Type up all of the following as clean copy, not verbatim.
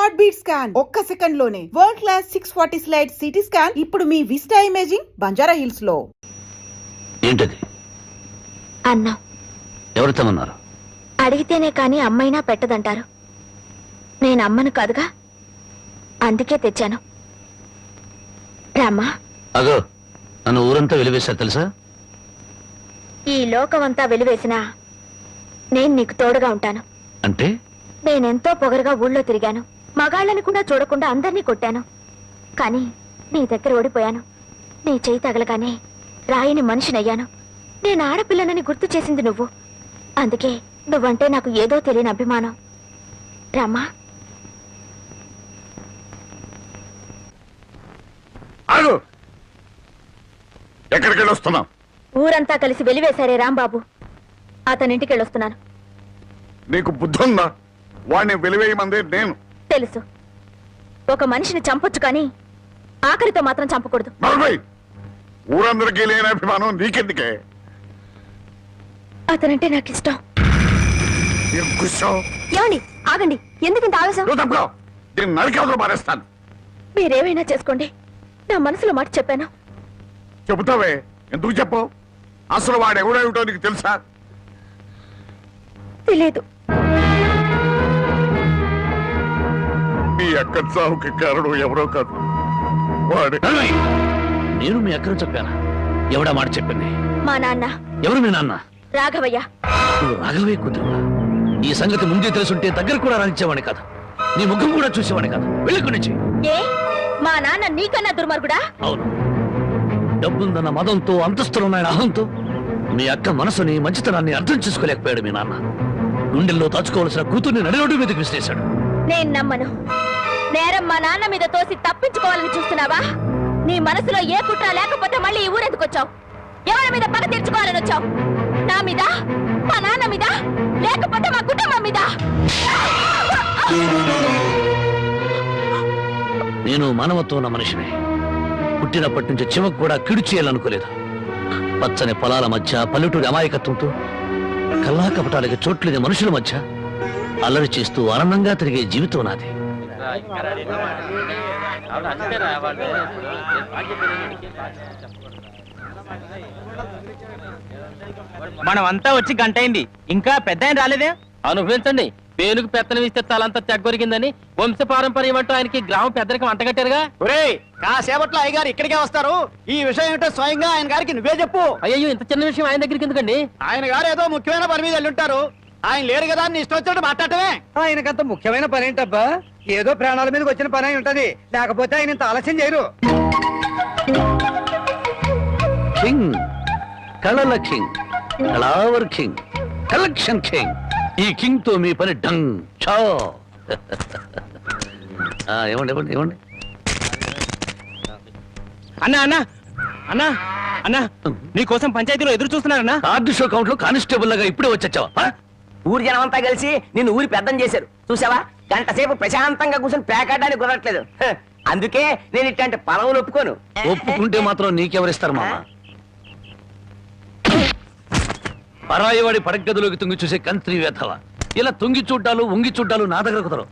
Heart beat scan ఒక్క second లోనే world class 640 slide CT scan ఇప్పుడు మీ విస్టా ఇమేజింగ్ బంజారా హిల్స్ లో. ఏంటది? అన్నం. ఎవరితోన్నారు? అడిగితేనే కాని అమ్మైనా పెట్టదంటారు. నేను అమ్మను కాదుగా, అందుకే తెచ్చాను. రామ్మా. అగో, నన్ను ఊరంతా వెలివేశారు తెలుసా? ఈ లోకమంతా వెలివేసినా నేను నీకు తోడుగా ఉంటాను. అంటే? నేనెంతో పొగరుగా ఊళ్ళో తిరిగాను, మగాళ్ళని కూడా చూడకుండా అందరినీ కొట్టాను. కానీ నీ దగ్గర ఓడిపోయాను. నీ చేయి తగలగానే రాయిని మనిషినయ్యాను. నేను ఆడపిల్లనని గుర్తు చేసింది నువ్వు. అందుకే నువ్వంటే నాకు ఏదో తెలియని అభిమానం. రామ్మా. ఎక్కడికెళ్ళొస్తున్నావు? ఊరంతా కలిసి వెలివేశారే రాంబాబు, అతనింటికి వెళ్ళొస్తున్నాను. నీకు బుద్ధుందా? వాడిని వెలివేయమందే నేను. తెలుసు, ఒక మనిషిని చంపొచ్చు కానీ ఆఖరితో మాత్రం చంపకూడదు. ఊరందరికీ లేని అభిమానం నీకెందుకే? అతనంటే నాకు ఇష్టం. ఏమండి ఆగండి, ఎందుకింత ఆవేశం? దీన్ని నరికవతలు మారేస్తాను. మీరేమైనా చేసుకోండి, నా మనసులో మాట చెప్పాను. చెబుతావే, ఎందుకు చెప్పు? అసలు వాడెవడేమిటో నీకు తెలుసా? తెలియదు. మీ అక్క చావుకి కారణం ఎవరో కాదు, వాడే. నేను మీ అక్కను చెప్పానా? ఎవడా మాట చెప్పింది? మా నాన్న. ఎవరు మీ నాన్న? రాఘవయ్య. నువ్వు రాఘవయ్య కూతురువా? ఈ సంగతి ముందే తెలుసుంటే దగ్గర కూడా రానిచ్చేవాడి కాదు, నీ ముఖం కూడా చూసేవాడి కాదు. వెళ్ళి నుంచి. ఏ, మా నాన్న నీకన్నా దుర్మార్గుడా? అవును, డబ్బుందన్న మదంతో, అంతస్తులున్నాయన అహంతో మీ అక్క మనసుని, మంచితనాన్ని అర్థం చేసుకోలేకపోయాడు మీ నాన్న. గుండెల్లో దాచుకోవాల్సిన కూతుర్ని నడిరోడ్డు మీదకి విసిరేశాడు. నేను నమ్మను. నేరం మా నాన్న మీద తోసి తప్పించుకోవాలని చూస్తున్నావా? నీ మనసులో ఏ కుట్ర లేకపోతే మళ్ళీ ఈ ఊరెందుకు వచ్చావు? ఎవరి మీద పగ తీర్చుకోవాలని వచ్చావు? నా మీద, మా నాన్న మీద, లేకపోతే మా కుటుంబం మీద? నేను మానవత్వం ఉన్న మనిషిని. పుట్టినప్పటి నుంచి చివకు కూడా కిడు చేయాలనుకోలేదు. పచ్చని పొలాల మధ్య, పల్లెటూరి అమాయకత్వంతో, కల్లా కపటాలకి చోట్లేని మనుషుల మధ్య అల్లరి చేస్తూ ఆనందంగా తిరిగే జీవితం నాది. మనమంతా వచ్చి గంట అయింది, ఇంకా పెద్ద ఆయన రాలేదే? అనుభవించండి, పేనుకు పెత్తనం ఇస్తే తలంతా తెగ్గొరిగిందని వంశ పారంపర్యం అంటూ ఆయనకి గ్రామం పెద్దరికి వంటగట్టారుగా. కాసేపట్లో అయ్యగారు ఇక్కడికే వస్తారు. ఈ విషయం ఏంటో స్వయంగా ఆయన గారికి నువ్వే చెప్పు. అయ్యో, ఇంత చిన్న విషయం ఆయన దగ్గరికి ఎందుకండి? ఆయన గారు ఏదో ముఖ్యమైన పని మీద వెళ్ళుంటారు. ఆయన లేరు కదా అని ఇష్టం వచ్చినట్టు మాట్లాడటమే. ఆయనకంత ముఖ్యమైన పని ఏంటబ్బా? ఏదో ప్రాణాల మీదకి వచ్చిన పని అయి ఉంటది, లేకపోతే ఆయన ఇంత ఆలస్యం చేయరు. కింగ్, కళల కింగ్, కళావర్ కింగ్, కలెక్షన్ కింగ్. ఈ కింగ్ తో మీ పని డంగ్ చో. ఏమండి ఏమండి ఏమండి? అన్నా అన్నా అన్నా అన్నా, నీకోసం పంచాయతీలో ఎదురు చూస్తున్నారన్నా. కార్డు షో కౌంట్ లో కానిస్టేబుల్ లాగా ఇప్పుడే వచ్చావా? ఊరి జనం అంతా కలిసి నిన్ను ఊరి పెద్దం చేశారు చూసావా? గంట సేపు ప్రశాంతంగా కూర్చొని పేకాడడానికి కుదరట్లేదు. అందుకే నేను ఇట్లాంటి పొలవులు ఒప్పుకోను. ఒప్పుకుంటే మాత్రం నీకెవరిస్తారు మామ? పరాయివాడి పడగదిలోకి తుంగి చూసే కంత్రి వేధవ. ఇలా తుంగి చూడ్డాలు, ఉంగి చూడ్డాలు నా దగ్గర కుదరవు.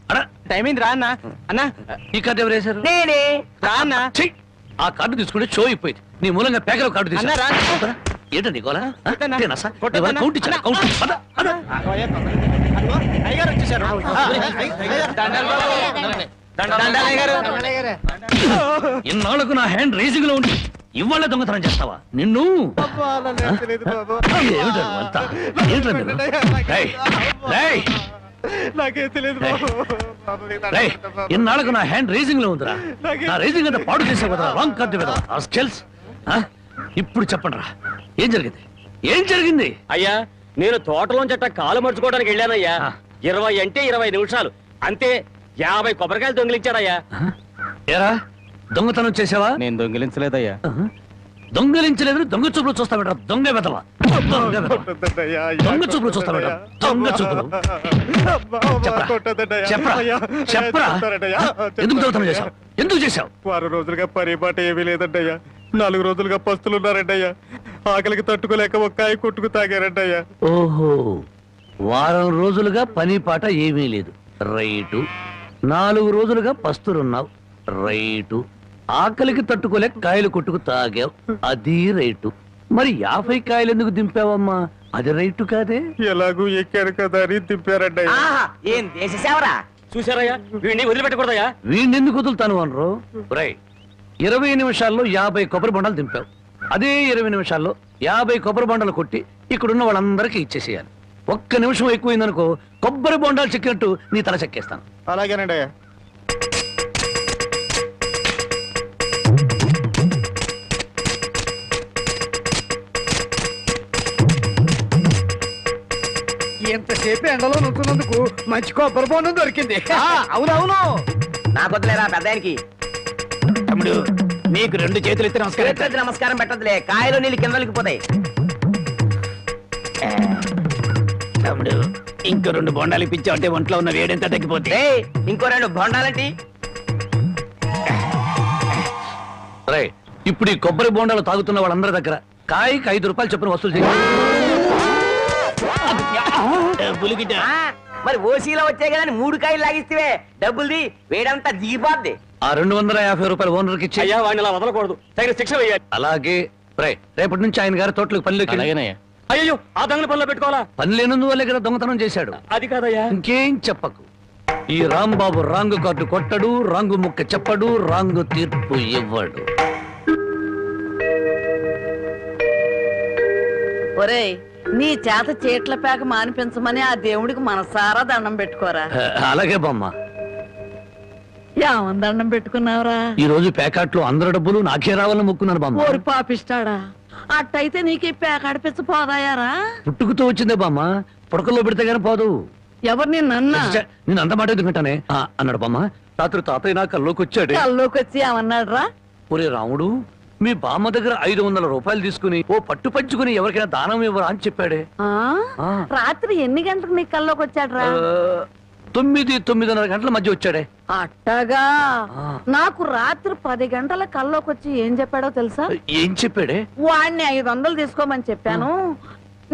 టైం అయింది, రా అన్నా. అన్నా, ఈ కార్డు ఎవరు వేశారు? నేనే. రా అన్నా. ఆ కార్డు తీసుకుంటే షో అయిపోయింది. నీ మూలంగా పేకలో కార్డు అన్నా, రా. తీసుకురా. ఏంటండి గోలా? కొట్టొద్దన్నా. కౌంట్ ఇచ్చారా? కౌంట్. అయ్యగారు వచ్చేసారు. ఇన్నాళ్లకు నా హ్యాండ్ రైజింగ్ లో ఉండి ఇవాళ దొంగతనం చేస్తావా? నిన్ను ఇన్నాళ్లకు నా హ్యాండ్ రైజింగ్ లో ఉందిరా. నా రైజింగ్ అంటే పాడు చేసే కదా రాంగ్ కార్డు కదా. ఇప్పుడు చెప్పండి రా, ఏం జరిగింది? ఏం జరిగింది? అయ్యా, నేను తోటలోంచి అట్ట కాలు మర్చుకోవడానికి వెళ్ళానయ్యా. 20 అంటే 20 నిమిషాలు అంతే. 50 కొబ్బరికాయలు దొంగిలించాడయ్యా. ఏరా, దొంగతనం చేసావా? నేను దొంగిలించలేదయ్యా. దొంగలించలేదు, దొంగ చూపులు చూస్తా బెట. దొంగ వెదవా, దొంగ చూపులు చూస్తా బెట. దొంగ చూపులు. చెప్పరా, ఎందుకు దొంగతనం చేశావు? ఎందుకు చేశావు? 6 రోజులుగా పరిపాట ఏమీ లేదంటయ్యా. 4 రోజులుగా పస్తులున్నారంటయ్యా. ఆకలికి తట్టుకోలేక ఒక్కాయ కొట్టుకు తాగారంటయ్యా. ఓహో, వారం రోజులుగా పని పాట ఏమీ లేదు. రైటు. 4 రోజులుగా పస్తులున్నావు, రైటు. ఆకలికి తట్టుకోలేక కాయలు కొట్టుకు తాగావు, అది రైటు. మరి 50 కాయలు ఎందుకు దింపావమ్మా? అది రైటు కాదే. ఎలాగూ ఎక్కారు కదా అని దింపారండయ్యా. ఆహా ఏం దేశ సేవరా. చూసారయ్యా, వీడిని వదిలిపెట్టకూడదయ్యా. వీణెందుకు వదులుతాను అనరు? రై 20 నిమిషాల్లో 50 కొబ్బరి బొండాలు దింపావు. అదే 20 నిమిషాల్లో 50 కొబ్బరి బొండాలు కొట్టి ఇక్కడున్న వాళ్ళందరికీ ఇచ్చేసేయాలి. 1 నిమిషం ఎక్కువైందనుకో కొబ్బరి బొండాలు చెక్కినట్టు నీ తల చెక్కేస్తాను. అలాగేనండి అయ్యా. ఎంతసేపు ఎండలో నుంచున్నందుకు మంచి కొబ్బరి బొండం దొరికింది. అవునవును, నాకు వదిలేరా పెద్ద ఆయనకి. తమ్ముడు, నీకు 2 చేతులు ఎత్తి నమస్కారం. చేతులెత్తి నమస్కారం పెట్టదులే, కాయలు నీళ్ళు కిందలకి పోతాయి. తమ్ముడు, ఇంకో 2 బొండాలు ఇప్పించావంటే ఒంట్లో ఉన్న వేడెంత తగ్గిపోతే. ఏయ్, ఇంకో 2 బొండాలంటి. రై ఇప్పుడు ఈ కొబ్బరి బొండాలు తాగుతున్న వాళ్ళందరి దగ్గర కాయకి 5 రూపాయలు చొప్పున వసూలు చేయాలి. పులిగిట ఆ, మరి ఓసీలో వచ్చాయి కదా అని 3 కాయలు లాగిస్తే డబ్బుల్ది వేడంతా దిగిపోద్ది. ఆ 250 రూపాయలు ఓనర్కి ఇచ్చి. అయ్యా, వాడిని అలా వదలకూడదు, తగిన శిక్ష వేయాలి. అలాగే రై రేపటి నుంచి ఆయన గారి తోటలకు పనిలోకి వెళ్ళి. అలాగేనయ్యా. అయ్యో, ఆ దొంగల పనిలో పెట్టుకోవాలా? పని లేనందువల్లే కదా దొంగతనం చేశాడు. అది కాదయ్యా. ఇంకేం చెప్పకు. ఈ రాంబాబు రాంగు కార్డు కొట్టడు, రాంగు ముక్క చెప్పడు, రాంగు తీర్పు ఇవ్వడు. ఒరేయ్, నీ చేత చీట్ల పేక మానిపించమని ఆ దేవుడికి మనసారా దండం పెట్టుకోరా. అలాగే బామ్మ. ఏమని దండం పెట్టుకున్నావురా? ఈ రోజు ప్యాకెట్లో అందరి డబ్బులు నాకే రావాలని మొక్కున్నాను బామ్మ. ఓరి పాపిస్తాడా, అట్టయితే నీకు ఈ పేక అడిపించ పోదాయారా? పుట్టుకుతో వచ్చిందే బామ్మ, పుడకల్లో పెడితే గానీ పోదు. ఎవరు నిన్నన్నా? నేను అంత మాట ఎందుకంటానే అన్నాడు బామ్మ. రాత్రి తాతయ్య నా కల్లోకి వచ్చాడు. కల్లోకి వచ్చి ఏమన్నాడు రా? ఒరే రాముడు, మీ బామ్మ దగ్గర 500 రూపాయలు తీసుకుని ఓ పట్టు పంచుకుని ఎవరికైనా దానం ఇవ్వరా అని చెప్పాడే. ఆ. రాత్రి ఎన్ని గంటలకు నీ కల్లోకి వచ్చాడు రా? 9-9:30 గంటల మధ్య వచ్చాడే. అట్టగా ఆ. నాకు రాత్రి 10 గంటల కల్లోకి వచ్చి ఏం చెప్పాడో తెలుసా? ఏం చెప్పాడే? వాడిని 500 తీసుకోమని చెప్పాను.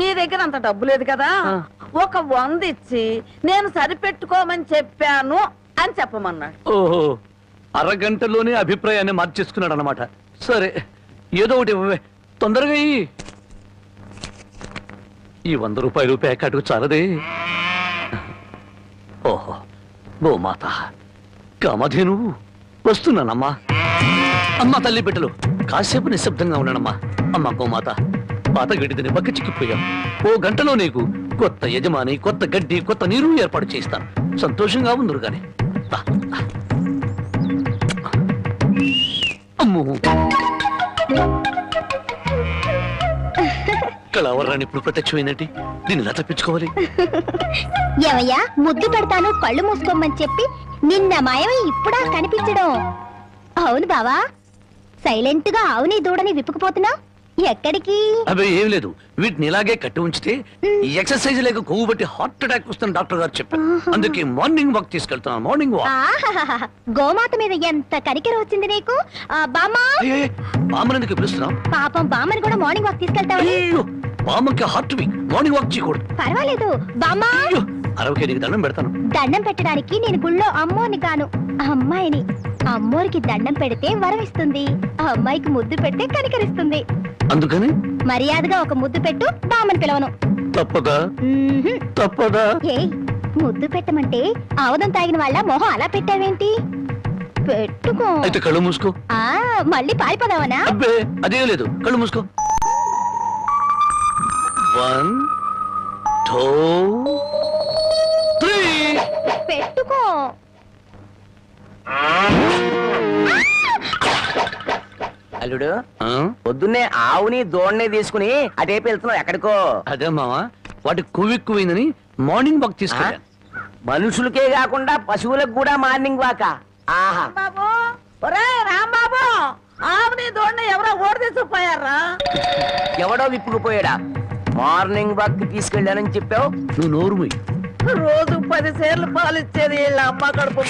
నీ దగ్గర అంత డబ్బు లేదు కదా, ఒక 100 ఇచ్చి నేను సరిపెట్టుకోమని చెప్పాను అని చెప్పమన్నాడు. ఓహో, అరగంటలోనే అభిప్రాయాన్ని మార్చేసుకున్నాడు అన్నమాట. సరే, ఏదో ఒకటి ఇవ్వవే, తొందరగా ఇయ్యి. ఈ 100 రూపాయలు ప్యాకెట్కు చాలదే. ఓహో, గోమాత కామధేను వస్తున్నానమ్మా. అమ్మా తల్లి బిడ్డలు కాసేపు నిశ్శబ్దంగా ఉన్నానమ్మా. అమ్మా గోమాత, పాత గడ్డిని పక్క చిక్కిపోయాం. ఓ గంటలో నీకు కొత్త యజమాని, కొత్త గడ్డి, కొత్త నీరు ఏర్పాటు చేస్తాను. సంతోషంగా ఉందరు గాని. అమ్మో, కళావరాన్ని ఇప్పుడు ప్రత్యక్షమైనట్టు దీన్ని ఎలా తప్పించుకోవాలి? ఏమయ్యా, ముద్దు పెడతాను కళ్ళు మూసుకోమని చెప్పి నిన్న మాయమై ఇప్పుడా కనిపించడం? అవును బావా, సైలెంట్ గా ఆవుని దూడని విప్పుకుపోతున్నా ఎక్కడికి? అవి ఏం లేదు, వీటిని ఇలాగే కట్టి ఉంచితే ఈ ఎక్సర్సైజ్ లేక కొవ్వు బట్టి హార్ట్ అటాక్ వస్తుంది డాక్టర్ గారు చెప్పారు. అందుకే మార్నింగ్ వాక్ తీసుకెళ్తున్నాను. Morning walk. ఆహాహాహా, గోమాత మీద ఎంత కనికెర వచ్చింది నీకు. బామ్మా, బామ్మని ఎందుకు పిలుస్తున్నావు? పాపం బామ్మని కూడా మార్నింగ్ వాక్ తీసుకెళ్తావని. బామ్మకి హార్ట్ వీక్, మార్నింగ్ వాక్ చేయకూడదు. పర్వాలేదు బామ్మా, అరవకే నీకు దండం పెడతాను. దండం పెట్టడానికి నేను గుళ్ళో అమ్మోని కాను, అమ్మాయిని. అమ్మోరికి దండం పెడితే వరం ఇస్తుంది, అమ్మాయికి ముద్దు పెడితే కనికరిస్తుంది. అందుకని మర్యాదగా ఒక ముద్దు పెట్టు, బామ్మని పిలవను. తప్పదా? తప్పదా? ఏ ముద్దు పెట్టమంటే ఆవదం తాగిన వాళ్ళ మొహం అలా పెట్టావేంటి? పెట్టుకో. అయితే కళ్ళు మూసుకో. మళ్ళీ పారిపోదావనా? అబ్బే అదేం లేదు, కళ్ళు మూసుకో. 1 2 3 పెట్టుకో. అల్లుడు, పొద్దున్నే ఆవుని దోణ్ణి తీసుకుని అటేపు వెళ్తున్నావు ఎక్కడికో? అదే మావా, వాటి కొవ్వెక్కువైందని మార్నింగ్ వాక్ తీసుకెళ్ళాను. మనుషులకే కాకుండా పశువులకు కూడా మార్నింగ్ వాక. ఆహా, బాబు, ఒరే రాంబాబు, ఆవుని దోడిని ఎవరో ఓడి తీసుకుపోయారా? ఎవడో విప్పుకుపోయాడా? మార్నింగ్ వాక్ తీసుకెళ్ళానని చెప్పావు. నువ్వు నోరు మూయి. రోజు 10 సేర్లు పాలు ఇచ్చేది వీళ్ళ అమ్మ కడుపు.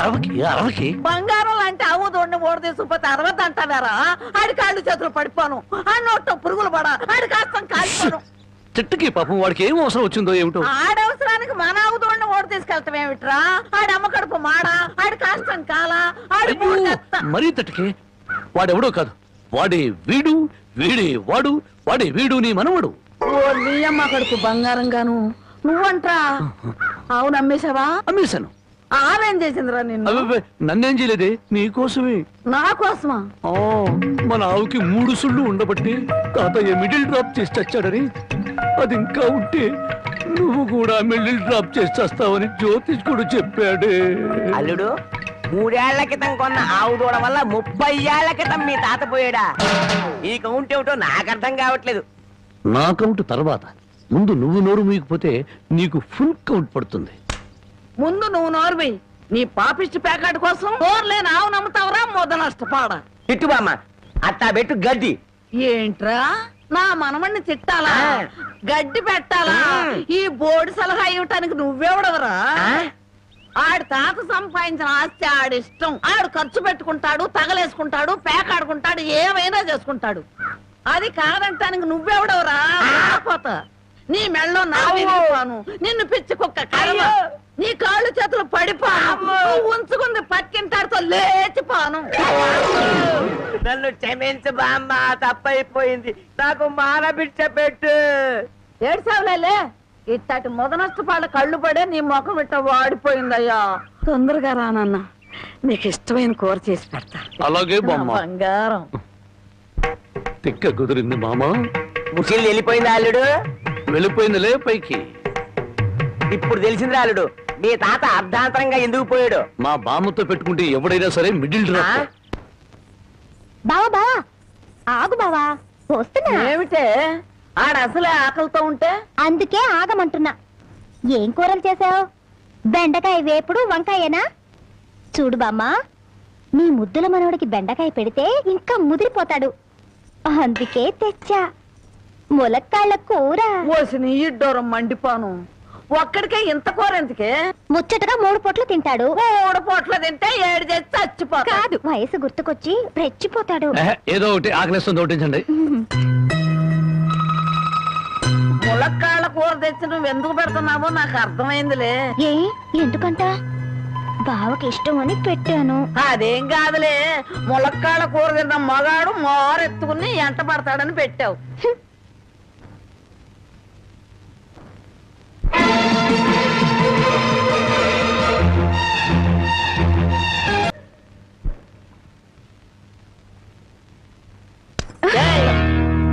అరవకి బంగారం లాంటి ఆవు దోడిని ఓడి తీసుకుపోతే 60 అంటారా? ఆడి కాళ్ళు చేతులు పడిపోను, ఆ నోట్లో పురుగులు పడ, ఆడి కాస్తం కాలిపోను. చెట్టుకి పాపం వాడికి ఏం అవసరం వచ్చిందో ఏమిటో. ఆడవసరానికి మన అవుతుండ ఓటు తీసుకెళ్తాం ఏమిట్రా? ఆడి అమ్మ కడుపు మాడా, ఆడి కాష్టం కాలా, ఆడి మరీ తట్టుకే వాడెవడో కాదు, వాడే వీడు, వీడే వాడు, వాడే వీడు నీ మనవడు. ఓ నీ అమ్మ కడుపు బంగారం గాను నువ్వంట్రా? అవును అమ్మేశావా? అమ్మేశాను. ఆమెం చేసిందిరా నిన్ను? అబ్బే నన్నేం చేయలేదే, నీకోసమే. నా కోసమా? మన ఆవుకి 3 సుళ్ళు ఉండబట్టి తాతయ్య మిడిల్ డ్రాప్ చేసి చచ్చాడని, అది ఇంకా ఉంటే నువ్వు కూడా మిడిల్ డ్రాప్ చేసి చేస్తావని జ్యోతిష్కుడు చెప్పాడే. అల్లుడు 3 ఏళ్ల క్రితం కొన్న ఆవు దూడ వల్ల 30 ఏళ్ల క్రితం మీ తాత పోయాడా? ఈ కౌంట్ ఏమిటో నాకు అర్థం కావట్లేదు. నా కౌంట్ తర్వాత, ముందు నువ్వు నోరు మూయకపోతే నీకు ఫుల్ కౌంట్ పడుతుంది. ముందు నువ్వు నోర్వి. నీ పాపిష్టి ప్యాకెట్ కోసం నోర్లేని ఆవు నమ్ముతావరా? మొద నష్టపాడ తిట్టు బామ్మ, అట్టా పెట్టు గడ్డి. ఏంట్రా నా మనమణ్ణి తిట్టాలా, గడ్డి పెట్టాలా? ఈ బోర్డు సలహా ఇవ్వటానికి నువ్వెవడవరా? ఆడి తాత సంపాదించిన ఆస్తి ఆడిష్టం. ఆడు ఖర్చు పెట్టుకుంటాడు, తగలేసుకుంటాడు, పేకాడుకుంటాడు, ఏమైనా చేసుకుంటాడు. అది కాదంటానికి నువ్వెవడవరా? పోతా నీ మెళ్ళో నా విరిగిపోను, నిన్ను పిచ్చి కుక్క కర్మ, నీ కాళ్ళు చేతులు పడిపోను, నువ్వు ఉంచుకుంది పక్కింటాడుతో లేచిపోను. నన్ను క్షమించు బామ్మ, తప్పైపోయింది. నాకు మానబిడ్డ పెట్టు. ఏడ్చావులే, ఇట్టటి మొద నష్టపాళ్ళ కళ్ళు పడే నీ ముఖం ఇట్ట వాడిపోయిందయ్యా. తొందరగా రానన్న, నీకు ఇష్టమైన కూర చేసి పెడతా. అలాగే బామ్మ. బంగారం తిక్క కుదిరింది మామ. ముసిలి వెళ్ళిపోయింది అల్లుడు. వెళ్ళిపోయిందిలే పైకి. ఇప్పుడు తెలిసింది అల్లుడు, మీ తాత అర్ధాంతరంగా ఎందుకు పోయాడు. మా బామ్మతో పెట్టుకుంటే ఎవడైనా సరే మిడిల్ డ్రాప్. బావా బావా ఆగు బావా, వస్తున్నా. ఏమిటే ఆడ అసలే ఆకలితో ఉంటే? అందుకే ఆగమంటున్నా. ఏం కూరలు చేసావు? బెండకాయ వేపుడు, వంకాయేనా? చూడు బామ్మా, నీ ముద్దుల మనవడికి బెండకాయ పెడితే ఇంకా ముదిరిపోతాడు, అందుకే తెచ్చా ములక్కాళ్ళ కూర. ఓసిని ఇడ్డోరం మండిపోను. ఒక్కడికే ఇంత కూర ఎందుకే? ముచ్చటగా 3 పూట్లు తింటాడు. 3 పూట్ల తింటే 7 చేసి చచ్చిపోతాడు. కాదు, వయసు గుర్తుకొచ్చి రెచ్చిపోతాడు. ఏదో ఒకటి ఆకలిస్తుంది ఒకటించండి. ములక్కాళ్ళ కూర తెచ్చి నువ్వు ఎందుకు పెడుతున్నావో నాకు అర్థమైందిలే. ఏ ఎందుకంట? బావకి ఇష్టం అని పెట్టాను. అదేం కాదులే, ములక్కాళ్ళ కూర తిన్న మగాడు మోరెత్తుకుని ఎంట పడతాడని పెట్టావు.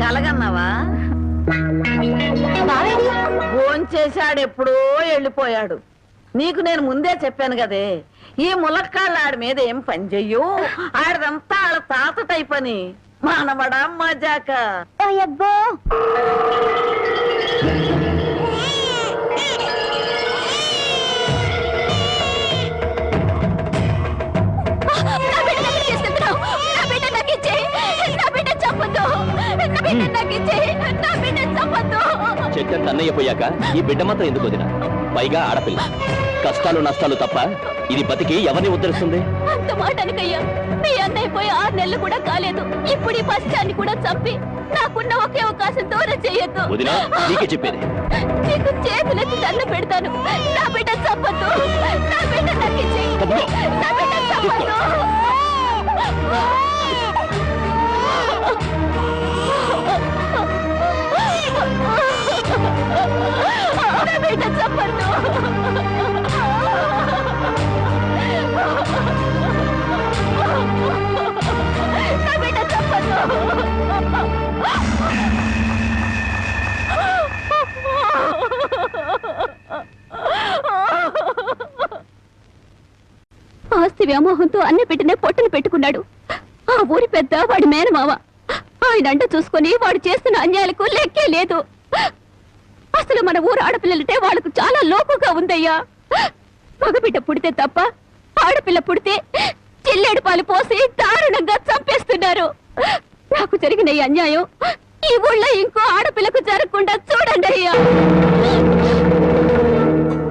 కలగన్నావా? భోంచేశాడు, ఎప్పుడో వెళ్ళిపోయాడు. నీకు నేను ముందే చెప్పాను కదే, ఈ ములక్కాళ్ళ ఆడి మీద ఏం పని చెయ్యు. ఆడదంతా ఆడ తాత టైప్ అని. మానవడా మజాక. అయ్యబ్బో, చెట్టంత అన్నయ్య పోయాక ఈ బిడ్డ మాత్రం ఎందుకు వదినా? పైగా ఆడపిల్ల. కష్టాలు నష్టాలు తప్ప ఇది బతికి ఎవరిని ఉద్ధరిస్తుంది? అంత మాట అనకయ్యా. మీ అన్నయ్య పోయి 6 నెలలు కూడా కాలేదు. ఇప్పుడు ఈ పసిచాన్ని కూడా చంపి నాకున్న ఒకే అవకాశం దూరం చేయొద్దు. వదినా, నీకే చెప్పేది. నీకు చేతులెత్తి దండ పెడతాను. నా బిడ్డ చంపొద్దు. నా బిడ్డ నాకు ఇచ్చేయ్. నా బిడ్డ చంపొద్దు. నా బిడ్డ చంపొద్దు. నా బిడ్డ చంపొద్దు. ఆస్తి వ్యామోహంతో అన్న పెట్టినే పొట్టను పెట్టుకున్నాడు. ఆ ఊరి పెద్ద వాడి మేనమావ. ఆయన అంట చూసుకుని వాడు చేస్తున్న అన్యాయాలకు లెక్కే లేదు. అసలు మన ఊరు ఆడపిల్లలంటే వాళ్ళకు చాలా లోకుగా ఉందయ్యా. మగబిడ్డ పుడితే తప్ప ఆడపిల్ల పుడితే చిల్లేడు పాలు పోసి దారుణంగా చంపేస్తున్నారు. నాకు జరిగిన ఈ అన్యాయం ఈ ఊళ్ళో ఇంకో ఆడపిల్లకు జరగకుండా చూడండి అయ్యా.